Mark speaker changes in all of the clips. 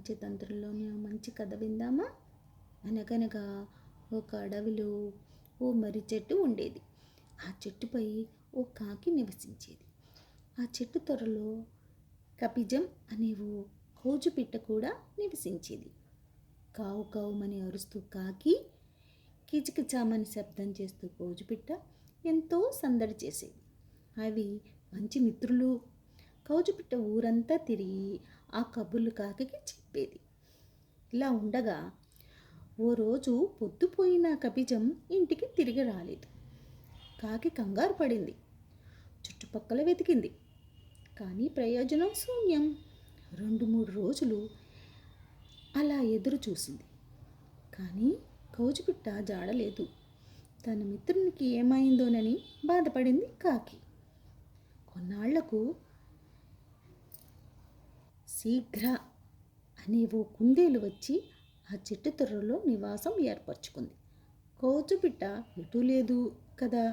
Speaker 1: పంచతంత్రంలోని మంచి కథ విందామా? అనగనగా ఒక అడవిలో ఓ మర్రి చెట్టు ఉండేది. ఆ చెట్టుపై ఓ కాకి నివసించేది. ఆ చెట్టు త్వరలో కపిజం అనే ఓ కోజుపిట్ట కూడా నివసించేది. కావు కావుమని అరుస్తూ కాకి, కిచకిచామని శబ్దం చేస్తూ కోజుపిట్ట ఎంతో సందడి చేసేది. అవి మంచి మిత్రులు. కౌజుపిట్ట ఊరంతా తిరిగి ఆ కబుర్లు కాకికి చెప్పేది. ఇలా ఉండగా ఓ రోజు పొద్దుపోయిన కపిజం ఇంటికి తిరిగి రాలేదు. కాకి కంగారు పడింది. చుట్టుపక్కల వెతికింది, కానీ ప్రయోజనం శూన్యం. 2-3 రోజులు అలా ఎదురు చూసింది, కానీ కౌజుపిట్ట జాడలేదు. తన మిత్రునికి ఏమైందోనని బాధపడింది కాకి. కొన్నాళ్లకు శీఘ్ర అనే ఓ కుందేలు వచ్చి ఆ చెట్టు తొర్రలో నివాసం ఏర్పరచుకుంది. కౌజుపిట్ట ఎటూ లేదు కదా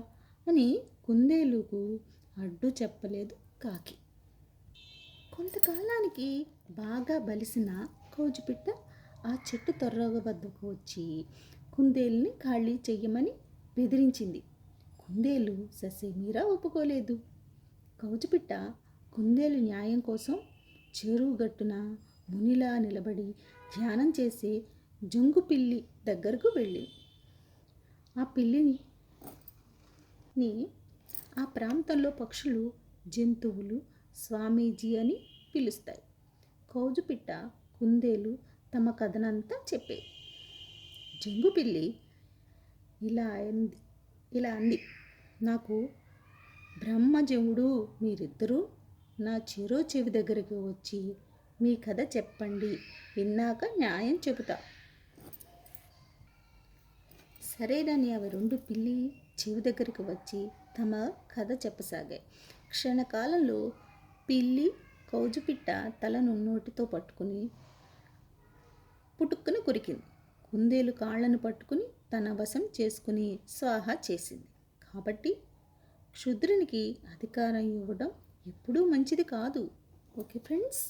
Speaker 1: అని కుందేలుకు అడ్డు చెప్పలేదు కాకి. కొంతకాలానికి బాగా బలిసిన కౌజుపిట్ట ఆ చెట్టు తొర్ర వద్దకు వచ్చి కుందేలుని ఖాళీ చెయ్యమని బెదిరించింది. కుందేలు ససేమీరా ఒప్పుకోలేదు. కౌజుపిట్ట కుందేలు న్యాయం కోసం చెరువు గట్టున మునిలా నిలబడి ధ్యానం చేసే జంగు పిల్లి దగ్గరకు వెళ్ళింది. ఆ పిల్లిని ఆ ప్రాంతంలో పక్షులు, జంతువులు స్వామీజీ అని పిలుస్తాయి. కౌజుపిట్ట, కుందేలు తమ కథనంతా చెప్పేది. జంగుపిల్లి ఇలా అంది, నాకు బ్రహ్మజముడు, మీరిద్దరూ నా చెరో చెవి దగ్గరికి వచ్చి మీ కథ చెప్పండి, విన్నాక న్యాయం చెబుతా. సరేనని అవి 2 పిల్లి చెవి దగ్గరికి వచ్చి తమ కథ చెప్పసాగాయి. క్షణకాలంలో పిల్లి కౌజుపిట్ట తలను నోటితో పట్టుకుని పుటుక్కున కొరికింది. కుందేలు కాళ్లను పట్టుకుని తన వశం చేసుకుని స్వాహా చేసింది. కాబట్టి క్షుద్రునికి అధికారం ఇవ్వడం ఎప్పుడూ మంచిది కాదు. Okay friends.